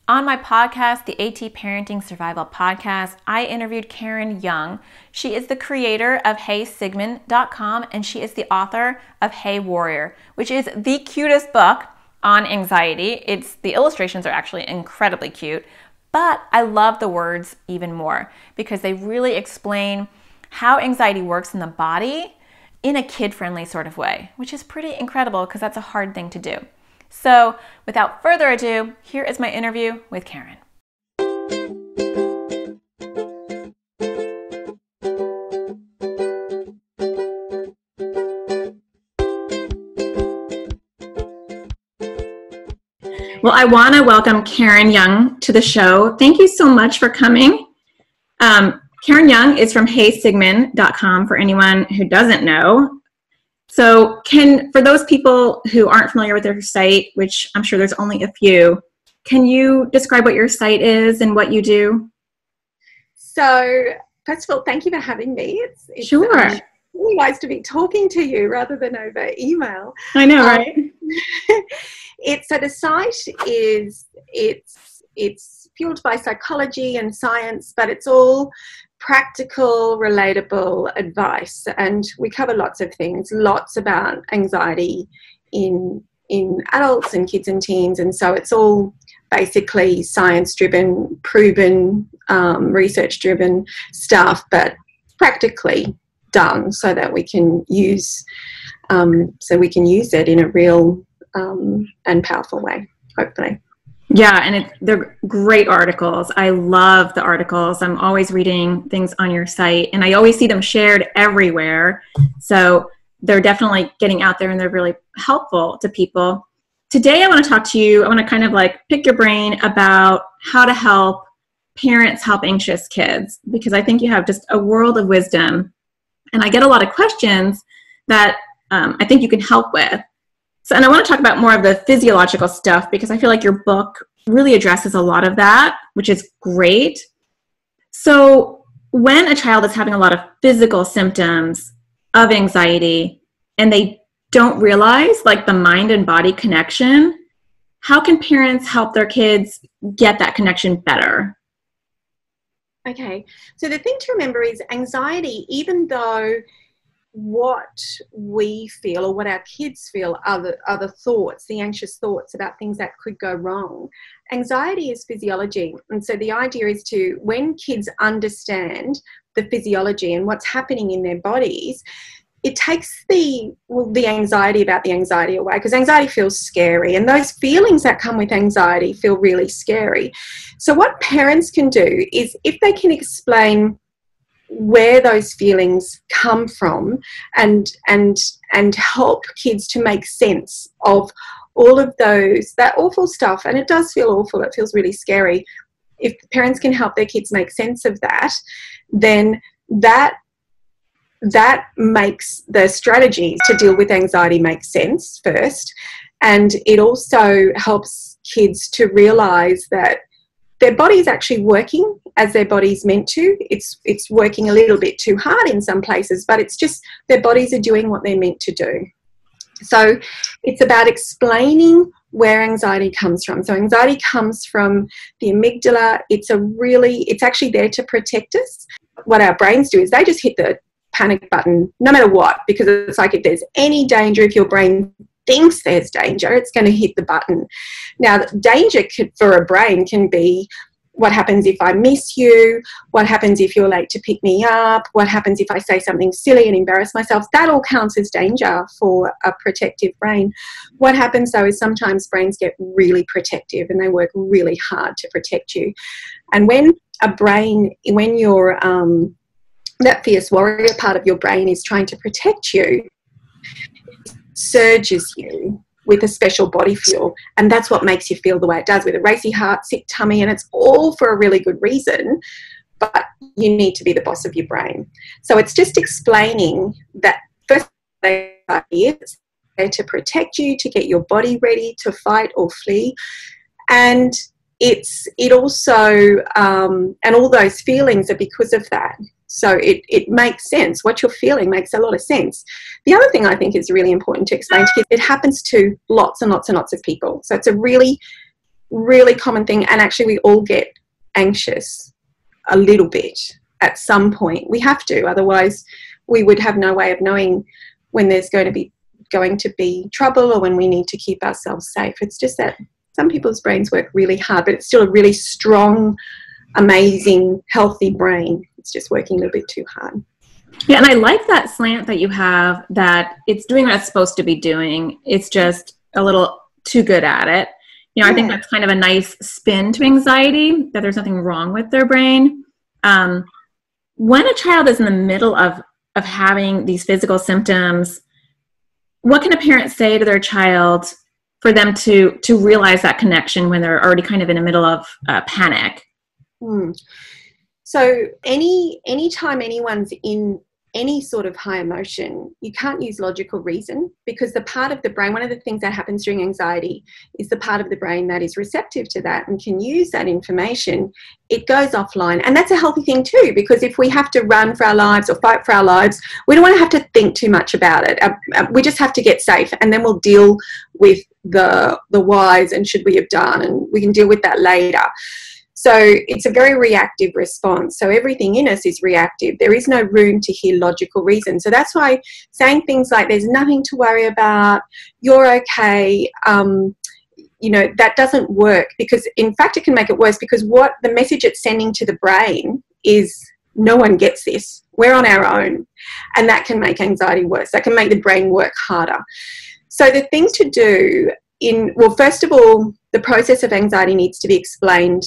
On my podcast, the AT Parenting Survival Podcast, I interviewed Karen Young. She is the creator of HeySigmund.com, and she is the author of Hey Warrior, which is the cutest book on anxiety. The illustrations are actually incredibly cute, but I love the words even more because they really explain how anxiety works in the body in a kid-friendly sort of way, which is pretty incredible because that's a hard thing to do. So without further ado, here is my interview with Karen. Well, I want to welcome Karen Young to the show. Thank you so much for coming. Karen Young is from HeySigmund.com for anyone who doesn't know. So for those people who aren't familiar with their site, which I'm sure there's only a few, can you describe what your site is and what you do? So first of all, thank you for having me. It's sure. Really nice to be talking to you rather than over email. I know, right? So the site it's fueled by psychology and science, but it's all practical, relatable advice, and we cover lots of things, lots about anxiety in adults and kids and teens, and so it's all basically science-driven, proven, research-driven stuff, but practically done so that we can use it in a real and powerful way, hopefully. Yeah, and they're great articles. I love the articles. I'm always reading things on your site, and I always see them shared everywhere. So they're definitely getting out there, and they're really helpful to people. Today I want to talk to you. I want to kind of like pick your brain about how to help parents help anxious kids, because I think you have just a world of wisdom, and I get a lot of questions that I think you can help with. And I want to talk about more of the physiological stuff because I feel like your book really addresses a lot of that, which is great. So when a child is having a lot of physical symptoms of anxiety and they don't realize like the mind and body connection, how can parents help their kids get that connection better? Okay, so the thing to remember is anxiety, even though what we feel or what our kids feel are the thoughts, the anxious thoughts about things that could go wrong. Anxiety is physiology. And so the idea is when kids understand the physiology and what's happening in their bodies, it takes the anxiety about the anxiety away, because anxiety feels scary, and those feelings that come with anxiety feel really scary. So what parents can do is, if they can explain where those feelings come from and help kids to make sense of all of that awful stuff, and it does feel awful, it feels really scary. If parents can help their kids make sense of that, then that makes the strategies to deal with anxiety make sense first, and it also helps kids to realize that their body is actually working as their body's meant to. It's working a little bit too hard in some places, but it's just their bodies are doing what they're meant to do. So it's about explaining where anxiety comes from. So anxiety comes from the amygdala. It's actually there to protect us. What our brains do is they just hit the panic button no matter what, because it's like if there's any danger, if your brain thinks there's danger, it's going to hit the button. Now, danger for a brain can be what happens if I miss you, what happens if you're late to pick me up, what happens if I say something silly and embarrass myself. That all counts as danger for a protective brain. What happens though is sometimes brains get really protective and they work really hard to protect you. And when your that fierce warrior part of your brain is trying to protect you, surges you with a special body fuel, and that's what makes you feel the way it does, with a racy heart, sick tummy, and it's all for a really good reason, but you need to be the boss of your brain. So it's just explaining that first it's there to protect you, to get your body ready to fight or flee, and it also and all those feelings are because of that. So it makes sense. What you're feeling makes a lot of sense. The other thing I think is really important to explain to kids, it happens to lots and lots and lots of people. So it's a really really common thing, and actually we all get anxious a little bit at some point. We have to, otherwise we would have no way of knowing when there's going to be trouble or when we need to keep ourselves safe. It's just that some people's brains work really hard, but it's still a really strong, amazing, healthy brain. It's just working a little bit too hard. Yeah, and I like that slant that you have, that it's doing what it's supposed to be doing. It's just a little too good at it. You know, I think that's kind of a nice spin to anxiety, that there's nothing wrong with their brain. When a child is in the middle of having these physical symptoms, what can a parent say to their child for them to realize that connection when they're already kind of in the middle of panic? So any time anyone's in any sort of high emotion, you can't use logical reason, because the part of the brain, one of the things that happens during anxiety is the part of the brain that is receptive to that and can use that information, it goes offline. And that's a healthy thing too, because if we have to run for our lives or fight for our lives, we don't want to have to think too much about it. We just have to get safe, and then we'll deal with the whys and should we have done, and we can deal with that later. So it's a very reactive response. So everything in us is reactive. There is no room to hear logical reason. So that's why saying things like, there's nothing to worry about, you're okay, you know, that doesn't work, because in fact it can make it worse, because what the message it's sending to the brain is, no one gets this, we're on our own. And that can make anxiety worse. That can make the brain work harder. So the thing to do well, first of all, the process of anxiety needs to be explained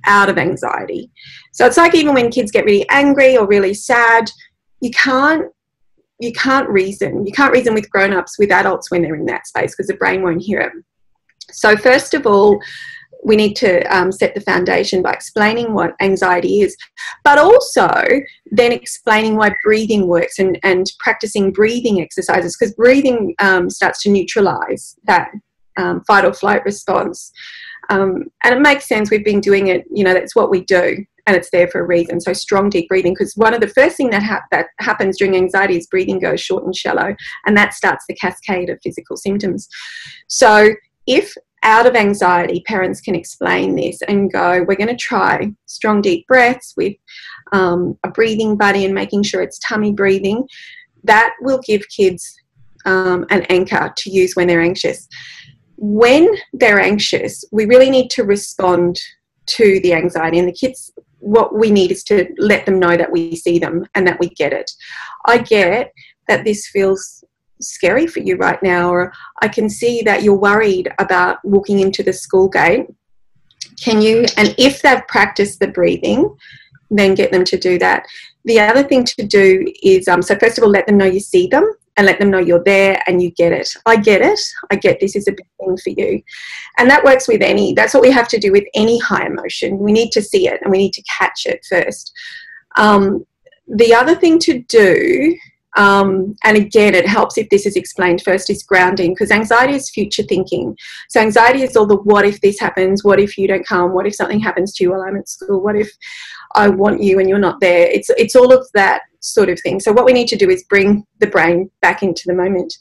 out of anxiety. So it's like, even when kids get really angry or really sad, you can't reason. You can't reason with grown-ups, with adults, when they're in that space, because the brain won't hear it. So first of all, we need to set the foundation by explaining what anxiety is, but also then explaining why breathing works, and practicing breathing exercises, because breathing starts to neutralize that fight or flight response. And it makes sense. We've been doing it, you know, that's what we do, and it's there for a reason. So strong, deep breathing, because one of the first things that happens during anxiety is breathing goes short and shallow, and that starts the cascade of physical symptoms. So if out of anxiety, parents can explain this and go, we're going to try strong, deep breaths with a breathing buddy, and making sure it's tummy breathing, that will give kids an anchor to use when they're anxious. When they're anxious, we really need to respond to the anxiety, and the kids, what we need is to let them know that we see them and that we get it. I get that this feels scary for you right now, or I can see that you're worried about walking into the school gate. Can you, and if they've practiced the breathing, then get them to do that. The other thing to do is, so first of all, let them know you see them, and let them know you're there and you get it. I get it. I get this is a big thing for you. And that works with that's what we have to do with any high emotion. We need to see it, and we need to catch it first. The other thing to do, and again, it helps if this is explained first, is grounding, because anxiety is future thinking. So anxiety is all the what if this happens, what if you don't come, what if something happens to you while I'm at school, what if I want you and you're not there. It's all of that sort of thing. So what we need to do is bring the brain back into the moment.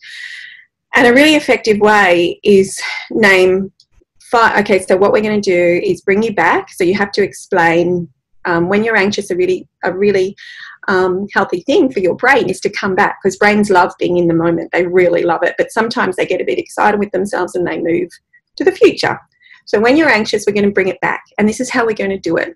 And a really effective way is name 5. Okay, so what we're going to do is bring you back. So you have to explain when you're anxious, a really healthy thing for your brain is to come back, because brains love being in the moment. They really love it. But sometimes they get a bit excited with themselves and they move to the future. So when you're anxious, we're going to bring it back. And this is how we're going to do it.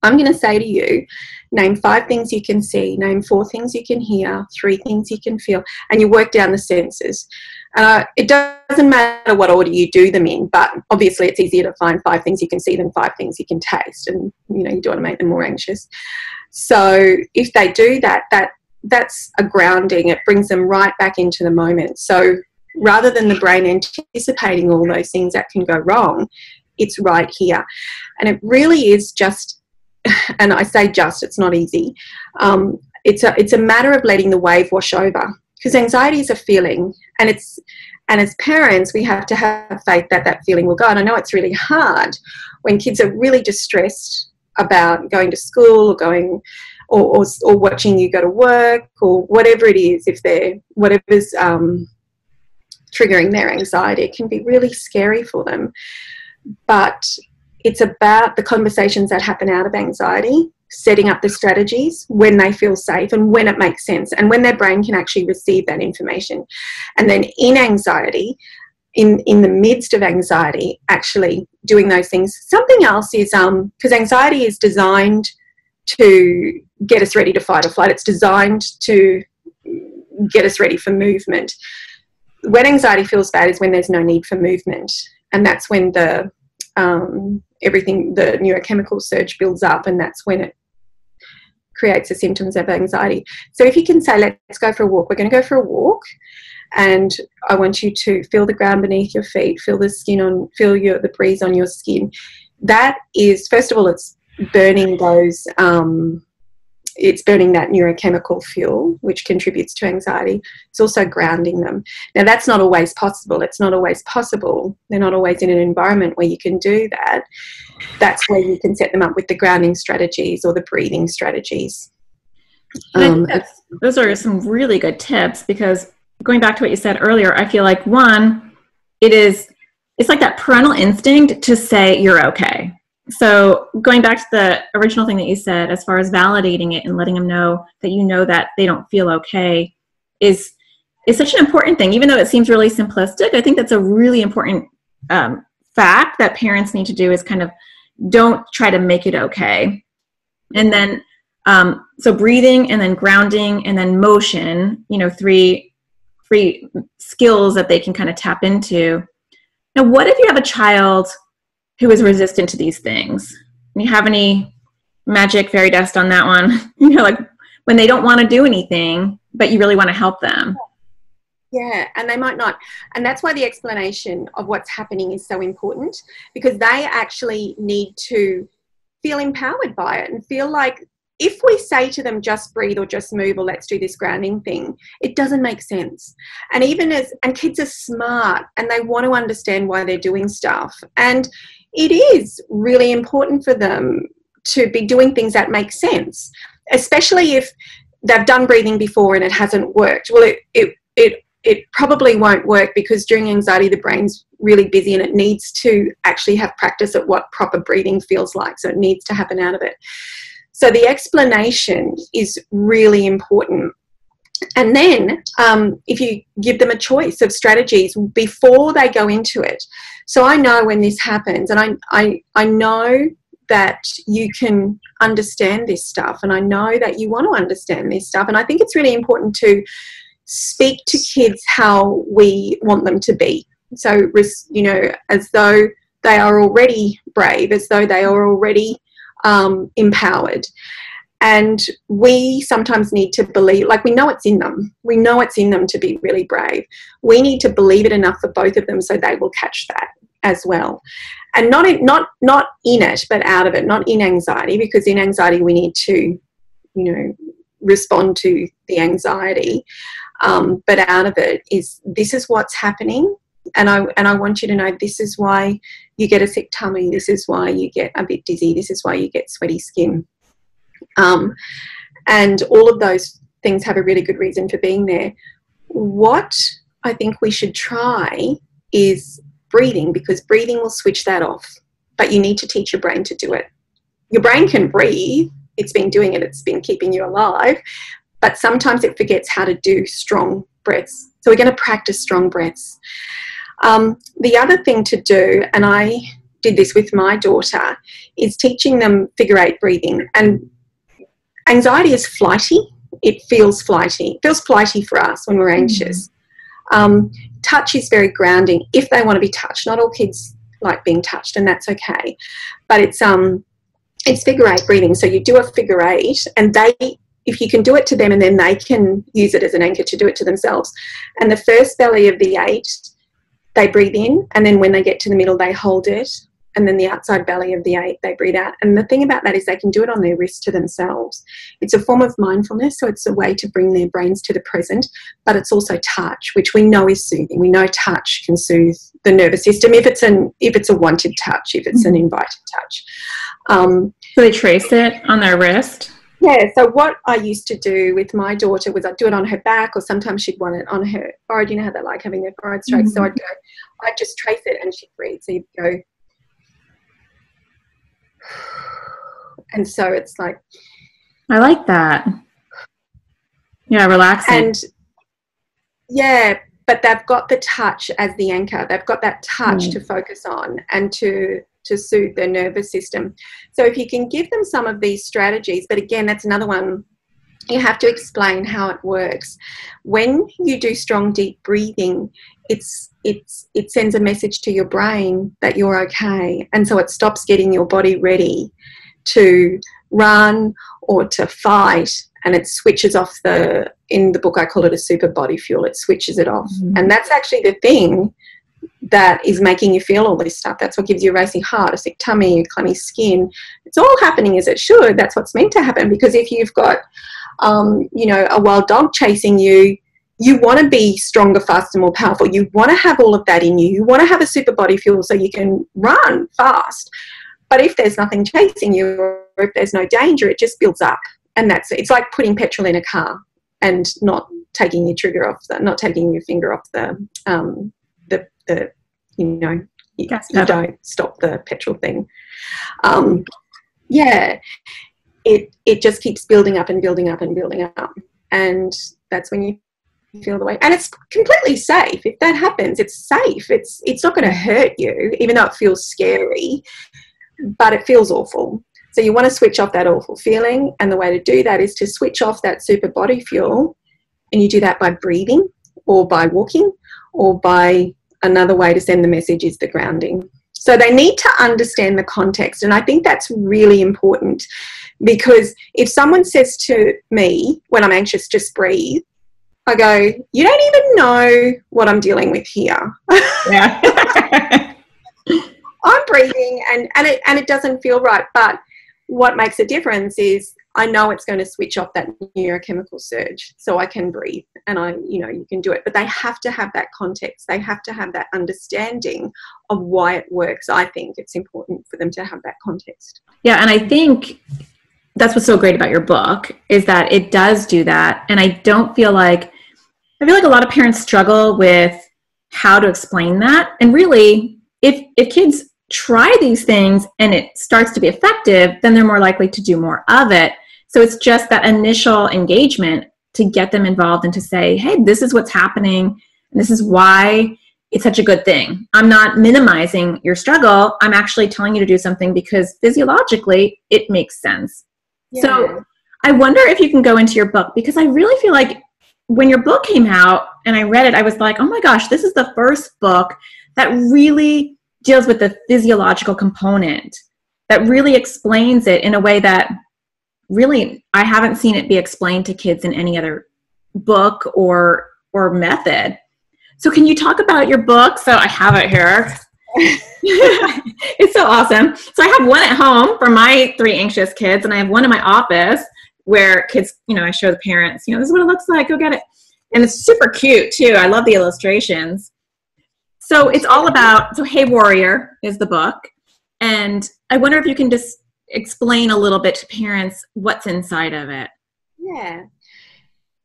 I'm going to say to you, name 5 things you can see, name 4 things you can hear, 3 things you can feel, and you work down the senses. It doesn't matter what order you do them in, but obviously it's easier to find 5 things you can see than 5 things you can taste, and you don't want to make them more anxious. So if they do that, that's a grounding. It brings them right back into the moment. So rather than the brain anticipating all those things that can go wrong, it's right here. And it really is just, and I say just, it's not easy. It's a matter of letting the wave wash over, because anxiety is a feeling, and as parents, we have to have faith that that feeling will go. And I know it's really hard when kids are really distressed about going to school or going or watching you go to work or whatever it is. If they're whatever's triggering their anxiety, it can be really scary for them. but it's about the conversations that happen out of anxiety, setting up the strategies when they feel safe and when it makes sense and when their brain can actually receive that information. And then in anxiety, in the midst of anxiety, actually doing those things. Something else is, because anxiety is designed to get us ready to fight or flight. It's designed to get us ready for movement. When anxiety feels bad is when there's no need for movement. And that's when the neurochemical surge builds up, and that's when it creates the symptoms of anxiety. So if you can say, let's go for a walk. We're going to go for a walk, and I want you to feel the ground beneath your feet, feel the skin the breeze on your skin. That is, first of all, it's burning those, it's burning that neurochemical fuel, which contributes to anxiety. It's also grounding them. Now, that's not always possible. It's not always possible. They're not always in an environment where you can do that. That's where you can set them up with the grounding strategies or the breathing strategies. Those are some really good tips, because going back to what you said earlier, I feel like, one, it's like that parental instinct to say you're okay. So going back to the original thing that you said, as far as validating it and letting them know that you know that they don't feel okay is such an important thing. Even though it seems really simplistic, I think that's a really important fact that parents need to do, is kind of don't try to make it okay. And then, so breathing and then grounding and then motion, three skills that they can kind of tap into. Now, what if you have a child who is resistant to these things? Do you have any magic fairy dust on that one? Like when they don't want to do anything, but you really want to help them. Yeah, and they might not. And that's why the explanation of what's happening is so important, because they actually need to feel empowered by it and feel like, if we say to them, just breathe or just move or let's do this grounding thing, it doesn't make sense. And kids are smart and they want to understand why they're doing stuff. And it is really important for them to be doing things that make sense, especially if they've done breathing before and it hasn't worked. Well, it probably won't work, because during anxiety, the brain's really busy and it needs to actually have practice at what proper breathing feels like. So it needs to happen out of it. So the explanation is really important. And then if you give them a choice of strategies before they go into it. So I know when this happens, and I know that you can understand this stuff, and I know that you want to understand this stuff. And I think it's really important to speak to kids how we want them to be. So, as though they are already brave, as though they are already empowered. And we sometimes need to believe, like, we know it's in them. We know it's in them to be really brave. We need to believe it enough for both of them so they will catch that as well. And not in it, but out of it, not in anxiety, because in anxiety we need to, respond to the anxiety. But out of it is, this is what's happening. And I want you to know, this is why you get a sick tummy. This is why you get a bit dizzy. This is why you get sweaty skin. And all of those things have a really good reason for being there. What I think we should try is breathing, because breathing will switch that off. But you need to teach your brain to do it. Your brain can breathe. It's been doing it. It's been keeping you alive. But sometimes it forgets how to do strong breaths. So we're going to practice strong breaths. The other thing to do, and I did this with my daughter, is teaching them figure 8 breathing. And anxiety is flighty. It feels flighty. It feels flighty for us when we're anxious. Touch is very grounding if they want to be touched. Not all kids like being touched, and that's okay. But it's figure 8 breathing. So you do a figure 8, and if you can do it to them, and then they can use it as an anchor to do it to themselves. And the first belly of the 8, they breathe in, and then when they get to the middle, they hold it, and then the outside belly of the 8, they breathe out. And the thing about that is they can do it on their wrist to themselves. It's a form of mindfulness, so it's a way to bring their brains to the present, but it's also touch, which we know is soothing. We know touch can soothe the nervous system if it's a wanted touch, if it's an invited touch. So they trace it on their wrist? Yeah, so what I used to do with my daughter was I'd do it on her back, or sometimes she'd want it on her forehead. You know how they like having their forehead strokes. So I'd just trace it and she'd breathe. So you'd go And so it's like, I like that. Yeah, relaxing. And yeah, but they've got the touch as the anchor. They've got that touch to focus on and to soothe their nervous system. So if you can give them some of these strategies, but again, that's another one, you have to explain how it works. When you do strong, deep breathing, it sends a message to your brain that you're okay. And so it stops getting your body ready to run or to fight, and it switches off in the book I call it a super body fuel. It switches it off. Mm-hmm. And that's actually the thing that is making you feel all this stuff. That's what gives you a racing heart, a sick tummy, a clammy skin. It's all happening as it should. That's what's meant to happen, because if you've got a wild dog chasing you, you want to be stronger, faster, more powerful. You want to have all of that in you. You want to have a super body fuel so you can run fast. But if there's nothing chasing you, or if there's no danger, it just builds up. And it's like putting petrol in a car and not taking your finger off you don't stop the petrol thing. It just keeps building up and building up and building up. And that's when you feel the way. And it's completely safe. If that happens, it's safe. It's not going to hurt you, even though it feels scary, but it feels awful. So you want to switch off that awful feeling. And the way to do that is to switch off that super body fuel. And you do that by breathing, or by walking, or by another way to send the message is the grounding. So they need to understand the context. And I think that's really important, because if someone says to me when I'm anxious, just breathe, I go, you don't even know what I'm dealing with here. Yeah. I'm breathing and it doesn't feel right. But what makes a difference is I know it's going to switch off that neurochemical surge, so I can breathe, and you can do it. But they have to have that context. They have to have that understanding of why it works. I think it's important for them to have that context. Yeah, and I think that's what's so great about your book, is that it does do that. And I feel like a lot of parents struggle with how to explain that. And really, if kids try these things and it starts to be effective, then they're more likely to do more of it. So it's just that initial engagement to get them involved and to say, hey, this is what's happening, and this is why it's such a good thing. I'm not minimizing your struggle. I'm actually telling you to do something because physiologically it makes sense. Yeah. So I wonder if you can go into your book, because I really feel like when your book came out and I read it, I was like, oh my gosh, this is the first book that really deals with the physiological component, that really explains it in a way that really I haven't seen it be explained to kids in any other book or method. So can you talk about your book? So I have it here. It's so awesome. So I have one at home for my 3 anxious kids, and I have one in my office where kids, I show the parents, this is what it looks like, go get it. And it's super cute too. I love the illustrations. So it's all about, Hey Warrior is the book. And I wonder if you can just explain a little bit to parents what's inside of it. Yeah.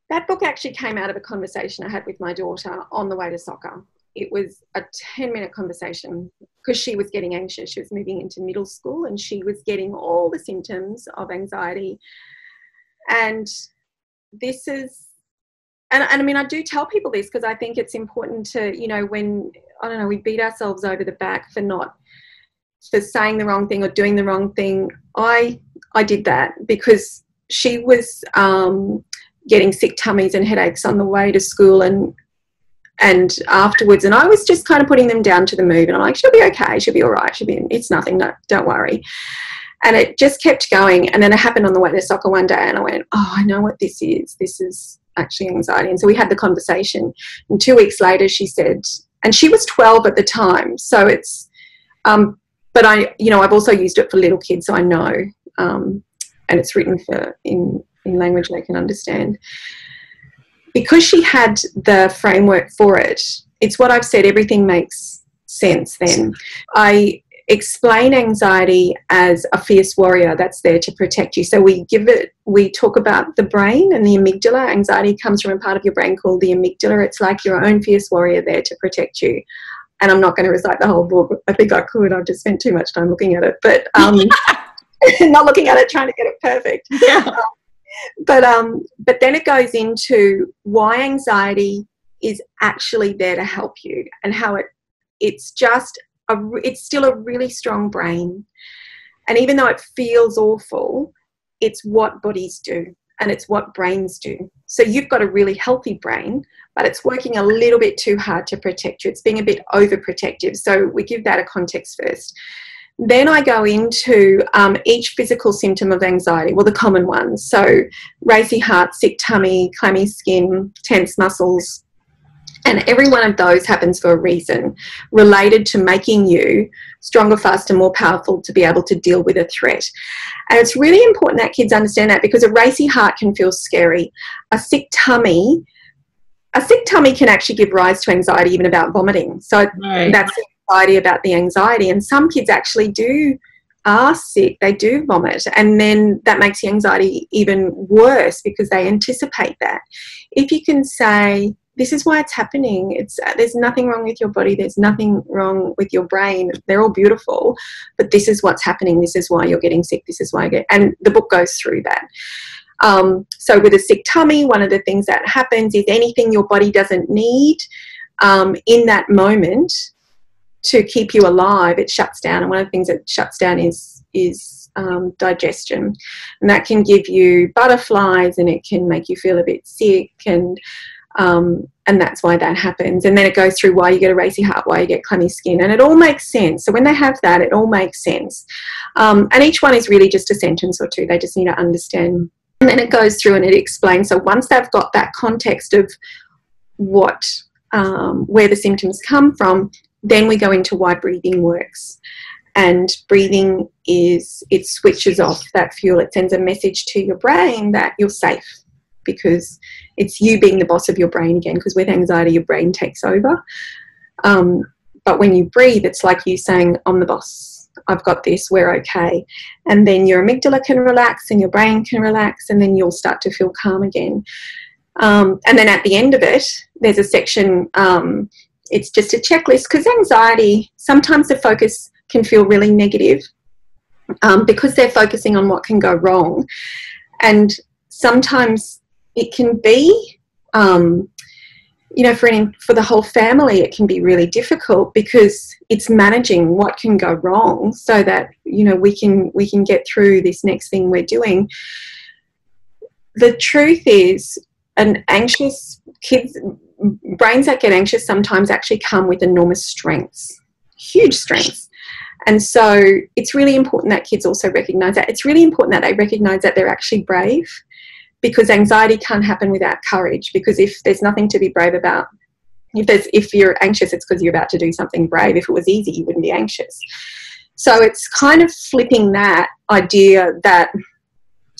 That book actually came out of a conversation I had with my daughter on the way to soccer. It was a 10-minute conversation because she was getting anxious. She was moving into middle school and she was getting all the symptoms of anxiety. And this is, and I mean, I do tell people this because I think it's important to, when, we beat ourselves over the back for saying the wrong thing or doing the wrong thing. I did that because she was getting sick tummies and headaches on the way to school and afterwards, and I was just kind of putting them down to the move, and I'm like, she'll be okay, she'll be all right, it's nothing, no, don't worry. And it just kept going, and then it happened on the way to soccer one day, and I went, oh, I know what this is actually anxiety. And so we had the conversation, and 2 weeks later she said, and she was 12 at the time, so it's but I've also used it for little kids, so I know, and it's written in language they can understand. Because she had the framework for it, it's what I've said, everything makes sense then. I explain anxiety as a fierce warrior that's there to protect you. So we talk about the brain and the amygdala. Anxiety comes from a part of your brain called the amygdala. It's like your own fierce warrior there to protect you. And I'm not going to recite the whole book. I think I could. I've just spent too much time looking at it. But not looking at it, trying to get it perfect. Yeah. But then it goes into why anxiety is actually there to help you, and how it's still a really strong brain. And even though it feels awful, it's what bodies do and it's what brains do. So you've got a really healthy brain, but it's working a little bit too hard to protect you. It's being a bit overprotective. So we give that a context first. Then I go into each physical symptom of anxiety, well, the common ones. So racy heart, sick tummy, clammy skin, tense muscles. And every one of those happens for a reason, related to making you stronger, faster, more powerful to be able to deal with a threat. And it's really important that kids understand that, because a racy heart can feel scary. A sick tummy can actually give rise to anxiety even about vomiting. So that's the anxiety about the anxiety. And some kids actually are sick, they do vomit, and then that makes the anxiety even worse because they anticipate that. If you can say, this is why it's happening. There's nothing wrong with your body. There's nothing wrong with your brain. They're all beautiful, but this is what's happening. This is why you're getting sick. This is why and the book goes through that. So with a sick tummy, one of the things that happens is anything your body doesn't need in that moment to keep you alive, it shuts down. And one of the things that shuts down is digestion, and that can give you butterflies, and it can make you feel a bit sick, and that's why that happens. And then it goes through why you get a racy heart, why you get clammy skin, and it all makes sense. So when they have that, it all makes sense. And each one is really just a sentence or two. They just need to understand. And then it goes through and it explains. So once they've got that context of where the symptoms come from, then we go into why breathing works. And breathing it switches off that fuel. It sends a message to your brain that you're safe, because it's you being the boss of your brain again, because with anxiety, your brain takes over. But when you breathe, it's like you saying, I'm the boss. I've got this. We're okay. And then your amygdala can relax and your brain can relax, and then you'll start to feel calm again. And then at the end of it, there's a section, it's just a checklist, because anxiety, sometimes the focus can feel really negative because they're focusing on what can go wrong. And sometimes it can be, for the whole family, it can be really difficult because it's managing what can go wrong so that, we can get through this next thing we're doing. The truth is, an anxious kids, brains that get anxious sometimes actually come with enormous strengths, huge strengths. And so it's really important that kids also recognise that. It's really important that they recognise that they're actually brave, because anxiety can't happen without courage, because if there's nothing to be brave about, if you're anxious, it's because you're about to do something brave. If it was easy, you wouldn't be anxious. So it's kind of flipping that idea that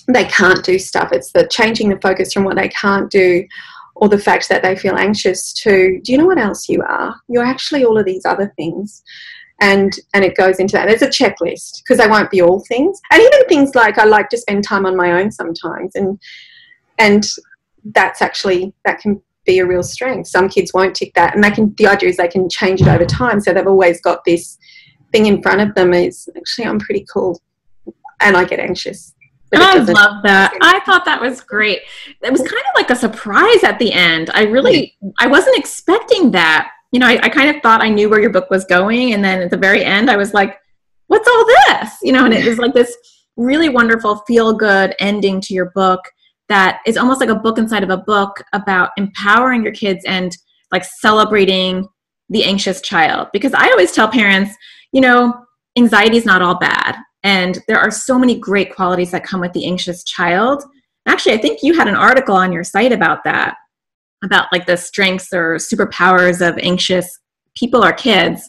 they can't do stuff. It's the changing the focus from what they can't do, or the fact that they feel anxious, to, do you know what else you are? You're actually all of these other things. And it goes into that. There's a checklist, because they won't be all things. And even things like, I like to spend time on my own sometimes. And that's actually, that can be a real strength. Some kids won't tick that. And the idea is they can change it over time. So they've always got this thing in front of them is, actually, I'm pretty cool. And I get anxious. I love that. I thought that was great. It was kind of like a surprise at the end. I wasn't expecting that. I kind of thought I knew where your book was going. And then at the very end, I was like, what's all this? And it was like this really wonderful feel-good ending to your book that is almost like a book inside of a book about empowering your kids and like celebrating the anxious child. Because I always tell parents, anxiety is not all bad. And there are so many great qualities that come with the anxious child. Actually, I think you had an article on your site about that, about like the strengths or superpowers of anxious people or kids.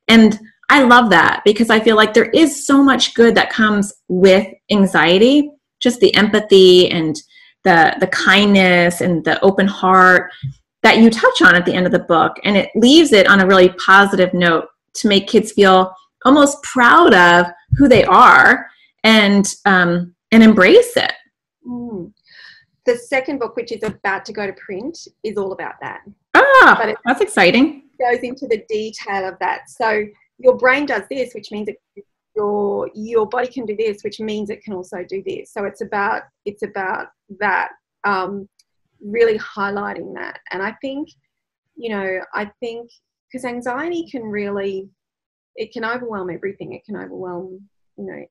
And I love that, because I feel like there is so much good that comes with anxiety, just the empathy and the kindness and the open heart that you touch on at the end of the book. And it leaves it on a really positive note to make kids feel almost proud of who they are and embrace it. The second book, which is about to go to print, is all about that. But that's exciting. It goes into the detail of that. So your brain does this, which means your body can do this, which means it can also do this. So it's about that, really highlighting that. And I think because anxiety can really, it can overwhelm everything. It can overwhelm,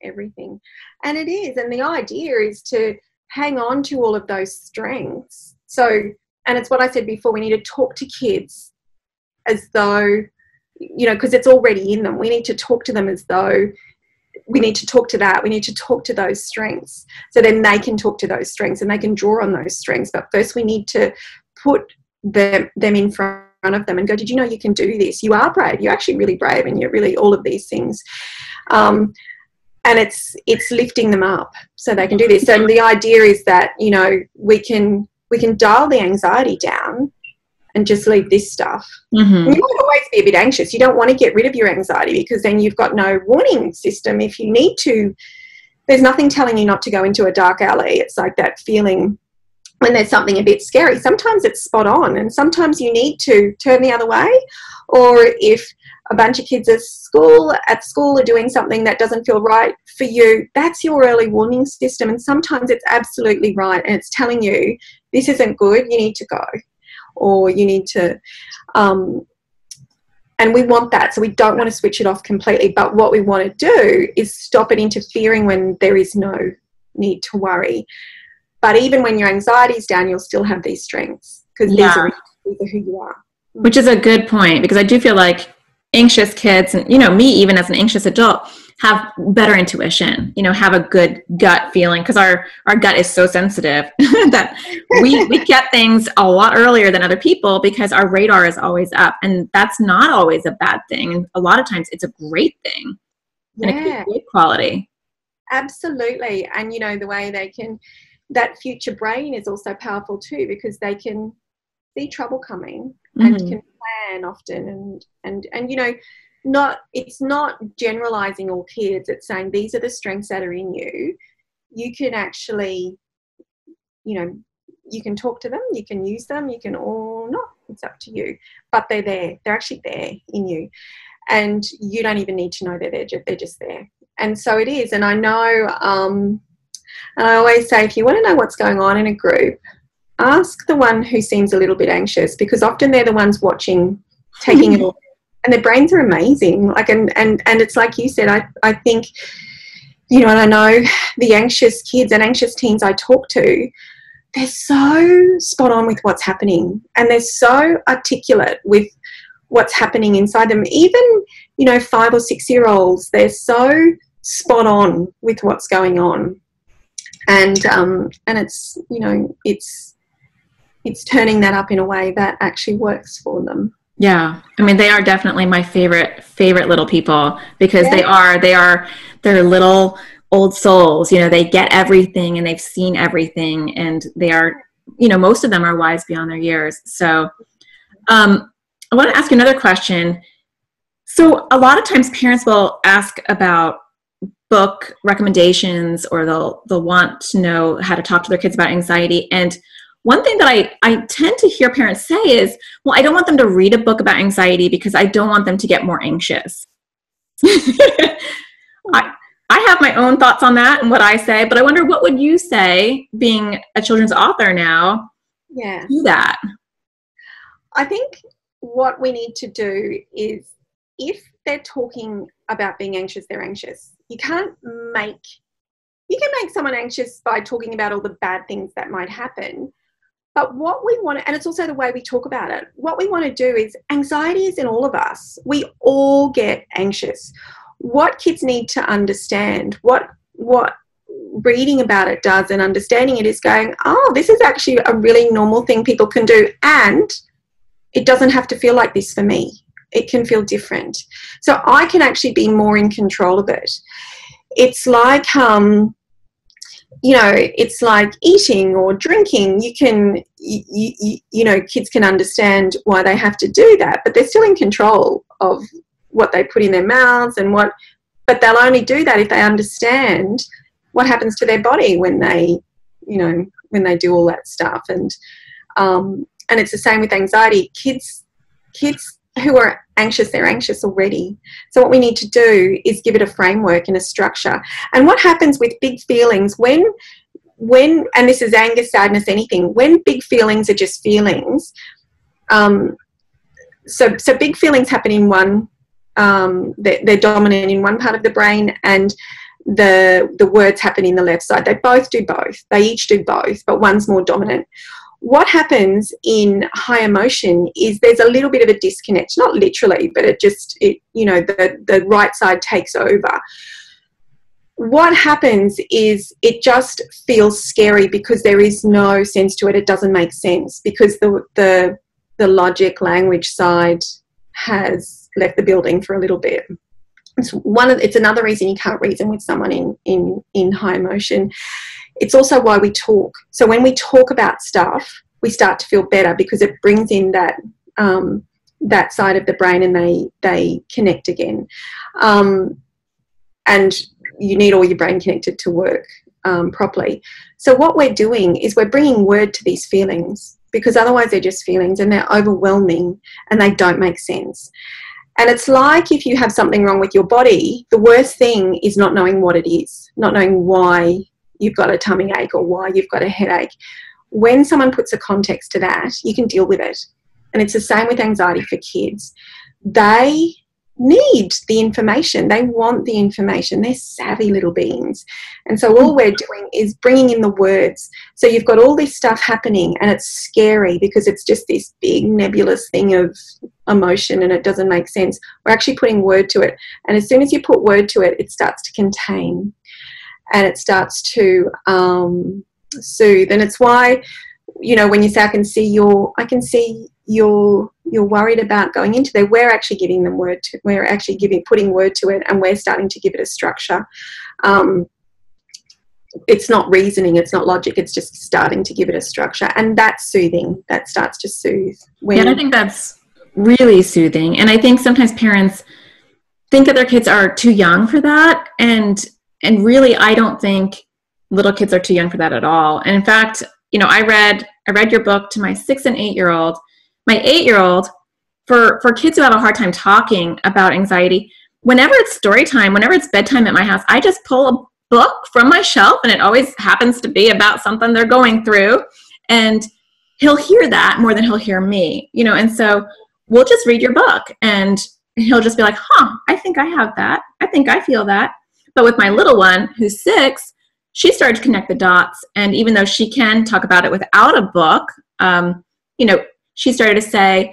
everything. And it is. And the idea is to hang on to all of those strengths. So, and it's what I said before, we need to talk to kids as though, because it's already in them. We need to talk to them as though we need to talk to that. We need to talk to those strengths. So then they can talk to those strengths and they can draw on those strengths. But first we need to put them in front of them and go, did you know you can do this? You are brave. You're actually really brave, and you're really all of these things. And it's lifting them up so they can do this. And the idea is that, we can dial the anxiety down and just leave this stuff. Mm-hmm. You might always be a bit anxious. You don't want to get rid of your anxiety, because then you've got no warning system. If you need to, there's nothing telling you not to go into a dark alley. It's like that feeling when there's something a bit scary. Sometimes it's spot on, and sometimes you need to turn the other way. Or if a bunch of kids at school are doing something that doesn't feel right for you, that's your early warning system. And sometimes it's absolutely right, and it's telling you this isn't good, you need to go, or you need to, and we want that. So we don't want to switch it off completely, but what we want to do is stop it interfering when there is no need to worry. But even when your anxiety is down, you'll still have these strengths, because these are who you are. Which is a good point, because I do feel like anxious kids, and me even as an anxious adult, have better intuition, have a good gut feeling, because our gut is so sensitive that we get things a lot earlier than other people, because our radar is always up, and that's not always a bad thing. A lot of times it's a great thing, and it can be good quality. Absolutely. And the way they can, that future brain is also powerful too, because they can see trouble coming and can plan often, and it's not generalizing all kids. It's saying these are the strengths that are in you. You can actually, you can talk to them, you can use them, you can, or not, it's up to you, but they're there. They're actually there in you, and you don't even need to know they're just there. And so it is. And I know, and I always say, if you want to know what's going on in a group, ask the one who seems a little bit anxious, because often they're the ones watching, taking it all, and their brains are amazing. Like, and it's like you said, I think, and I know the anxious kids and anxious teens I talk to, they're so spot on with what's happening, and they're so articulate with what's happening inside them. Even, 5 or 6 year olds, they're so spot on with what's going on. And it's, it's turning that up in a way that actually works for them. Yeah. I mean, they are definitely my favorite little people, because they're little old souls, they get everything and they've seen everything, and they are, most of them are wise beyond their years. So, I want to ask you another question. So a lot of times parents will ask about book recommendations, or they'll want to know how to talk to their kids about anxiety. And one thing that I tend to hear parents say is, well, I don't want them to read a book about anxiety because I don't want them to get more anxious. I have my own thoughts on that and what I say, but I wonder, what would you say, being a children's author now, to that? I think what we need to do is, if they're talking about being anxious, they're anxious. You can make someone anxious by talking about all the bad things that might happen. But what we want to, and it's also the way we talk about it, what we want to do is, anxiety is in all of us. We all get anxious. What kids need to understand, what reading about it does, and understanding it, is going, oh, this is actually a really normal thing people can do, and it doesn't have to feel like this for me. It can feel different. So I can actually be more in control of it. It's like, it's like eating or drinking. You can, kids can understand why they have to do that, but they're still in control of what they put in their mouths but they'll only do that if they understand what happens to their body when they do all that stuff. And it's the same with anxiety. Kids who are anxious, they're anxious already. So what we need to do is give it a framework and a structure. And what happens with big feelings when and this is anger, sadness, anything, when big feelings are just feelings, so big feelings happen in one, they're dominant in one part of the brain, and the words happen in the left side. They both do both. They each do both, but one's more dominant. What happens in high emotion is there's a little bit of a disconnect, not literally, but the right side takes over. What happens is it just feels scary because there is no sense to it. It doesn't make sense because the logic language side has left the building for a little bit. It's another reason you can't reason with someone in high emotion. It's also why we talk. So when we talk about stuff, we start to feel better because it brings in that side of the brain, and they connect again. And you need all your brain connected to work properly. So what we're doing is we're bringing word to these feelings, because otherwise they're just feelings and they're overwhelming and they don't make sense. And it's like if you have something wrong with your body, the worst thing is not knowing what it is, not knowing why you've got a tummy ache or why you've got a headache. When someone puts a context to that, you can deal with it. And it's the same with anxiety for kids. They need the information. They want the information. They're savvy little beings. And so all we're doing is bringing in the words. So you've got all this stuff happening and it's scary because it's just this big nebulous thing of emotion and it doesn't make sense. We're actually putting word to it. And as soon as you put word to it, it starts to contain and it starts to soothe. And it's why, when you say I can see you're worried about going into there, we're actually giving them word to, we're actually putting word to it, and we're starting to give it a structure. It's not reasoning, it's not logic, it's just starting to give it a structure, and that's soothing. That starts to soothe. And I think that's really soothing. And I think sometimes parents think that their kids are too young for that, and really I don't think little kids are too young for that at all. And in fact, I read your book to my 6 and 8 year old. My 8-year-old, for kids who have a hard time talking about anxiety, whenever it's story time, whenever it's bedtime at my house, I just pull a book from my shelf, and it always happens to be about something they're going through, and he'll hear that more than he'll hear me, and so we'll just read your book, and he'll just be like, I think I have that. I think I feel that. But with my little one, who's 6, she started to connect the dots, and even though she can talk about it without a book, she started to say,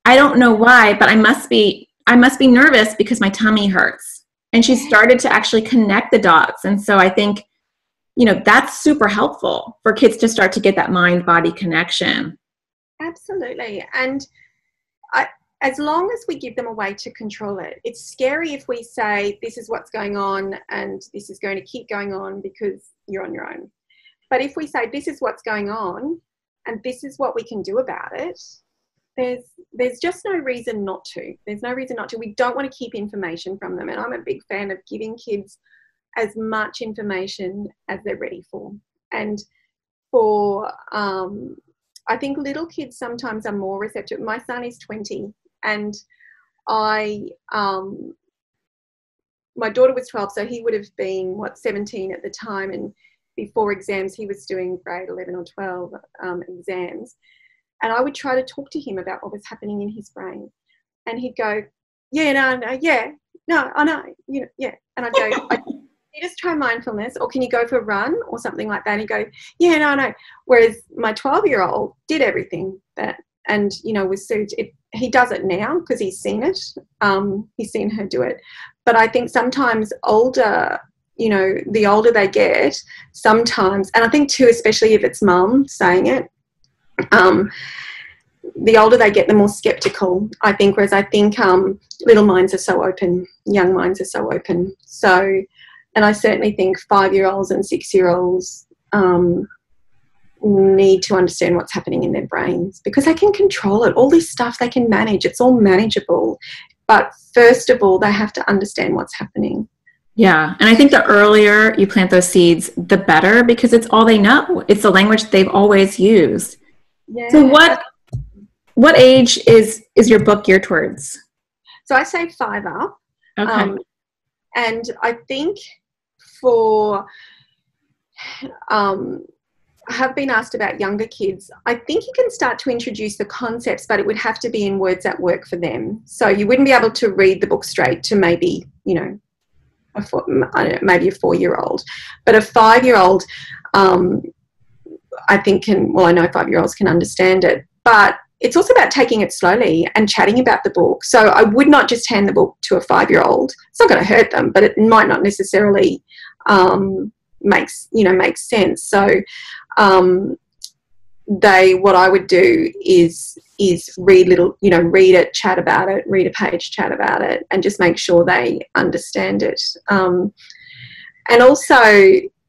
I don't know why, but I must be nervous because my tummy hurts. And she started to actually connect the dots. And so I think, that's super helpful for kids to start to get that mind-body connection. Absolutely. And as long as we give them a way to control it, it's scary if we say, this is what's going on and this is going to keep going on because you're on your own. But if we say, this is what's going on, and this is what we can do about it, there's just no reason not to. There's no reason not to. We don't want to keep information from them. And I'm a big fan of giving kids as much information as they're ready for. And I think little kids sometimes are more receptive. My son is 20 and my daughter was 12, so he would have been, 17 at the time. And before exams, he was doing grade 11 or 12 exams. And I would try to talk to him about what was happening in his brain. And he'd go, I know. And I'd go, you just try mindfulness, or can you go for a run or something like that? And he'd go, I know. Whereas my 12-year-old did everything that, and, was suited. He does it now because he's seen it. He's seen her do it. But I think sometimes the older they get, sometimes, and I think too, especially if it's mum saying it, the older they get, the more skeptical, I think, whereas I think little minds are so open, young minds are so open. So, and I certainly think 5-year-olds and 6-year-olds need to understand what's happening in their brains because they can control it. All this stuff they can manage. It's all manageable. But first of all, they have to understand what's happening. Yeah. And I think the earlier you plant those seeds, the better, because it's all they know. It's the language they've always used. Yeah. So what what age is your book geared towards? So I say 5 up. Okay. And I think for, I have been asked about younger kids. I think you can start to introduce the concepts, but it would have to be in words that work for them. So you wouldn't be able to read the book straight to maybe, you know, maybe a 4-year-old. But a 5-year-old, I think I know 5-year-olds can understand it. But it's also about taking it slowly and chatting about the book. So I would not just hand the book to a 5-year-old. It's not going to hurt them, but it might not necessarily make sense. So what I would do is read it, chat about it, read a page, chat about it, and just make sure they understand it. And also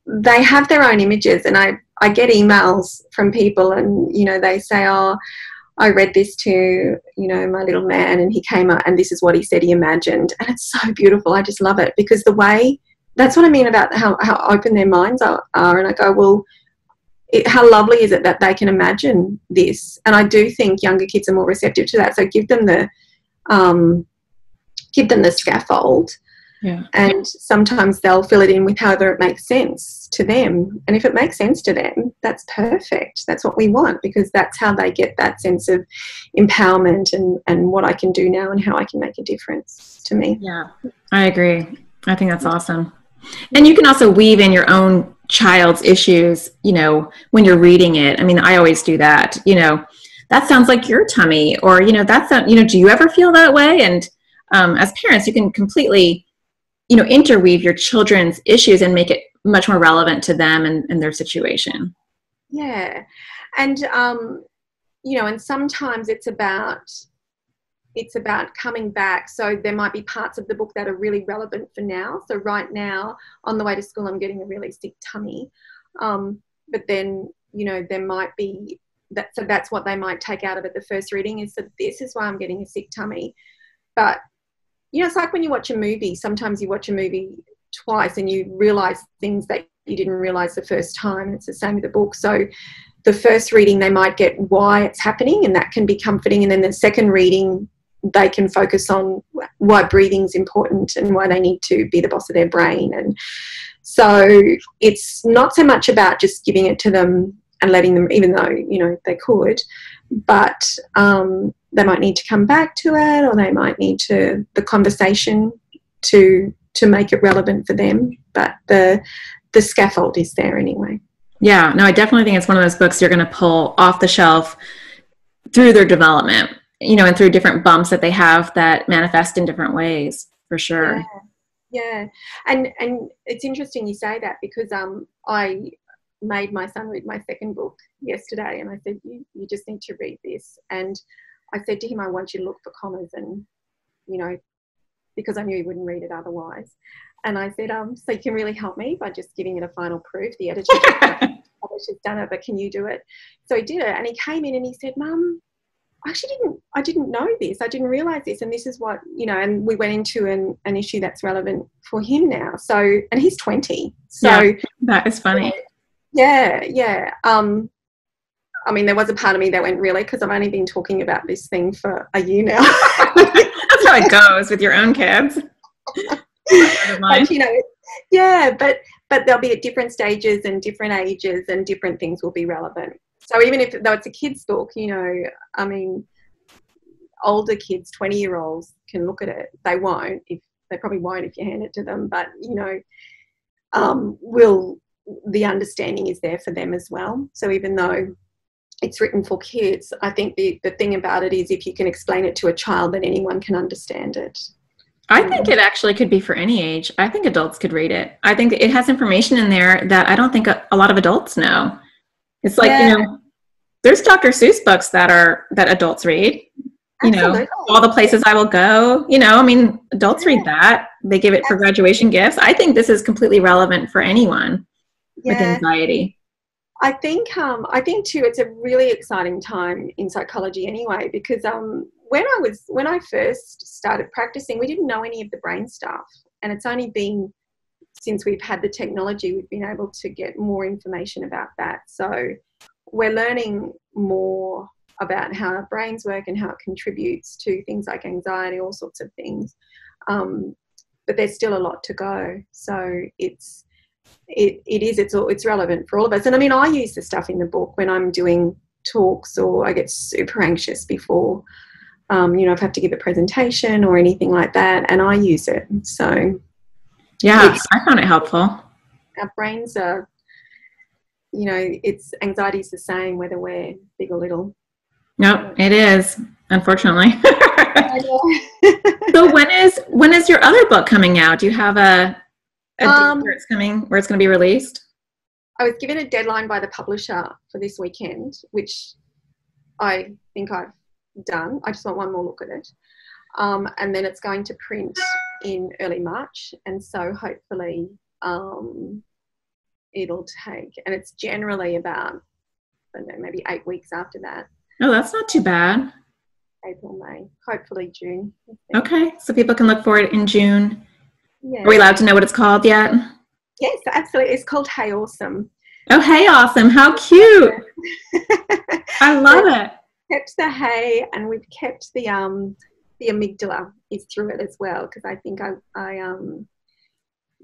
they have their own images, and I get emails from people, and they say, oh, I read this to, my little man, and he came up and this is what he said he imagined. And it's so beautiful. I just love it, because that's what I mean about how open their minds are. And I go, well, how lovely is it that they can imagine this? And I do think younger kids are more receptive to that. So give them the scaffold. Yeah. And sometimes they'll fill it in with however it makes sense to them. And if it makes sense to them, that's perfect. That's what we want, because that's how they get that sense of empowerment and what I can do now and how I can make a difference to me. Yeah, I agree. I think that's awesome. And you can also weave in your own child's issues, when you're reading it. I mean, I always do that. That sounds like your tummy, or, do you ever feel that way? And as parents, you can completely interweave your children's issues and make it much more relevant to them and their situation. Yeah. And, and sometimes it's about coming back. So there might be parts of the book that are really relevant for now. So right now, on the way to school, I'm getting a really sick tummy. But then, there might be that. So that's what they might take out of it. The first reading is that this is why I'm getting a sick tummy. But it's like when you watch a movie. Sometimes you watch a movie twice and you realise things that you didn't realise the first time. It's the same with the book. So the first reading, they might get why it's happening, and that can be comforting. And then the second reading, they can focus on why breathing's important and why they need to be the boss of their brain. And so it's not so much about just giving it to them and letting them, even though, they could, but they might need to come back to it, or they might need the conversation to make it relevant for them. But the scaffold is there anyway. Yeah, no, I definitely think it's one of those books you're going to pull off the shelf through their development, and through different bumps that they have that manifest in different ways, for sure. Yeah. And it's interesting you say that, because I made my son read my second book yesterday, and I said, you just need to read this. And I said to him, I want you to look for commas, and, because I knew he wouldn't read it otherwise. And I said, so you can really help me by just giving it a final proof. The editor's done it, but can you do it? So he did it, and he came in and he said, Mum, I didn't know this. I didn't realise this, and this is what, and we went into an issue that's relevant for him now. So, and he's 20. So yeah, that is funny. Yeah. I mean, there was a part of me that went, really, because I've only been talking about this thing for a year now. That's how it goes with your own kids. But, but they'll be at different stages and different ages, and different things will be relevant. So even though it's a kid's book, I mean, older kids, 20-year-olds can look at it. They probably won't if you hand it to them, but, the understanding is there for them as well. So even though it's written for kids, I think the thing about it is, if you can explain it to a child, then anyone can understand it. I think it actually could be for any age. I think adults could read it. I think it has information in there that I don't think a lot of adults know. It's like, there's Dr. Seuss books that adults read. Absolutely. All the Places I Will Go. I mean, adults read that. They give it for graduation gifts. I think this is completely relevant for anyone with anxiety. I think too, it's a really exciting time in psychology anyway, because when I first started practicing, we didn't know any of the brain stuff, and it's only been since we've had the technology, we've been able to get more information about that. So we're learning more about how our brains work and how it contributes to things like anxiety, all sorts of things. But there's still a lot to go. So it's relevant for all of us. And I mean, I use the stuff in the book when I'm doing talks, or I get super anxious before, if I have to give a presentation or anything like that, and I use it. So yeah, I found it helpful. Our brains are, anxiety is the same whether we're big or little. Nope, it is, unfortunately. So when is your other book coming out? Do you have a date where it's going to be released? I was given a deadline by the publisher for this weekend, which I think I've done. I just want one more look at it. And then it's going to print in early March. And so hopefully it'll take, and it's generally about, I don't know, maybe 8 weeks after that. Oh, that's not too bad. April, May, hopefully June. Okay, so people can look for it in June. Yeah. Are we allowed to know what it's called yet? Yes, absolutely. It's called Hey Awesome. Oh, Hey Awesome. How cute. I love it. Kept the hay, and we've kept the amygdala is through it as well, because I think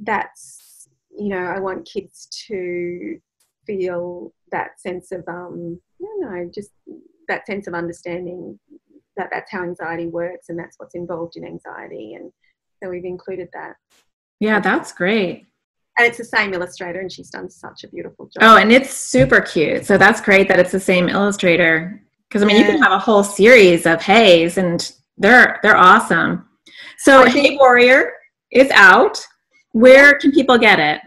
that's, I want kids to feel that sense of just that sense of understanding that that's how anxiety works and that's what's involved in anxiety, and so we've included that. Yeah, that's great. And it's the same illustrator, and she's done such a beautiful job. Oh, and it's super cute. So that's great that it's the same illustrator. Because, I mean, you can have a whole series of Hays, and they're awesome. So Hey Warrior is out. Where can people get it?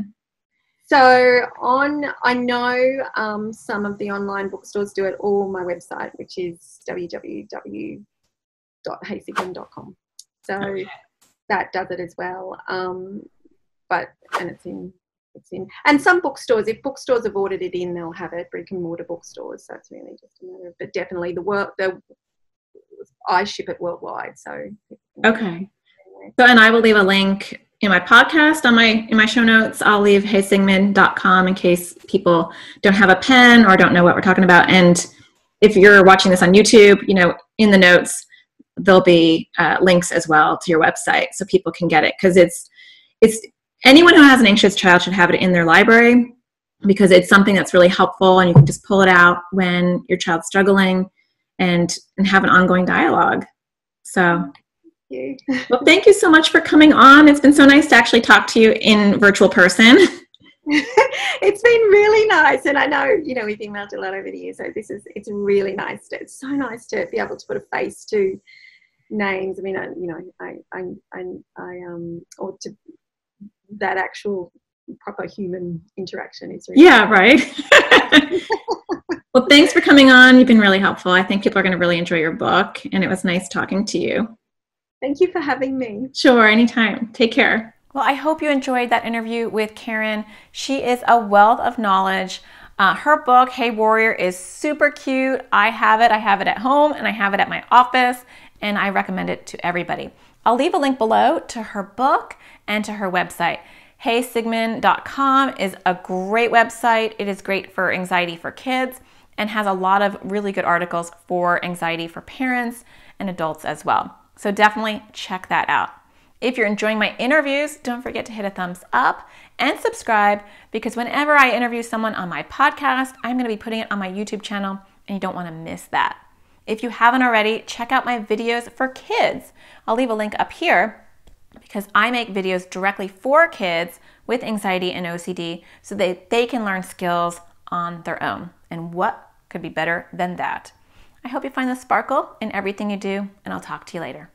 So I know some of the online bookstores do it, or my website, which is www.heysigmund.com. So that does it as well. And it's in, and some bookstores, if bookstores have ordered it in, they'll have it, brick and mortar bookstores. So it's really just a matter of, but definitely I ship it worldwide. So okay. So, and I will leave a link in my podcast in my show notes. I'll leave heysigmund.com in case people don't have a pen or don't know what we're talking about. And if you're watching this on YouTube, in the notes, there'll be links as well to your website so people can get it. Because it's anyone who has an anxious child should have it in their library, because it's something that's really helpful, and you can just pull it out when your child's struggling and have an ongoing dialogue. So, well, thank you so much for coming on. It's been so nice to actually talk to you in virtual person. It's been really nice, and I know we've emailed a lot over the years, so it's really nice. It's so nice to be able to put a face to names. I mean, or to that actual proper human interaction is really right. Well, thanks for coming on. You've been really helpful. I think people are going to really enjoy your book, and it was nice talking to you. Thank you for having me. Sure, anytime. Take care. Well, I hope you enjoyed that interview with Karen. She is a wealth of knowledge. Her book, Hey Warrior, is super cute. I have it at home, and I have it at my office, and I recommend it to everybody. I'll leave a link below to her book and to her website. heysigmund.com is a great website. It is great for anxiety for kids and has a lot of really good articles for anxiety for parents and adults as well. So definitely check that out. If you're enjoying my interviews, don't forget to hit a thumbs up and subscribe, because whenever I interview someone on my podcast, I'm going to be putting it on my YouTube channel, and you don't want to miss that. If you haven't already, check out my videos for kids. I'll leave a link up here, because I make videos directly for kids with anxiety and OCD so that they can learn skills on their own. And what could be better than that? I hope you find the sparkle in everything you do, and I'll talk to you later.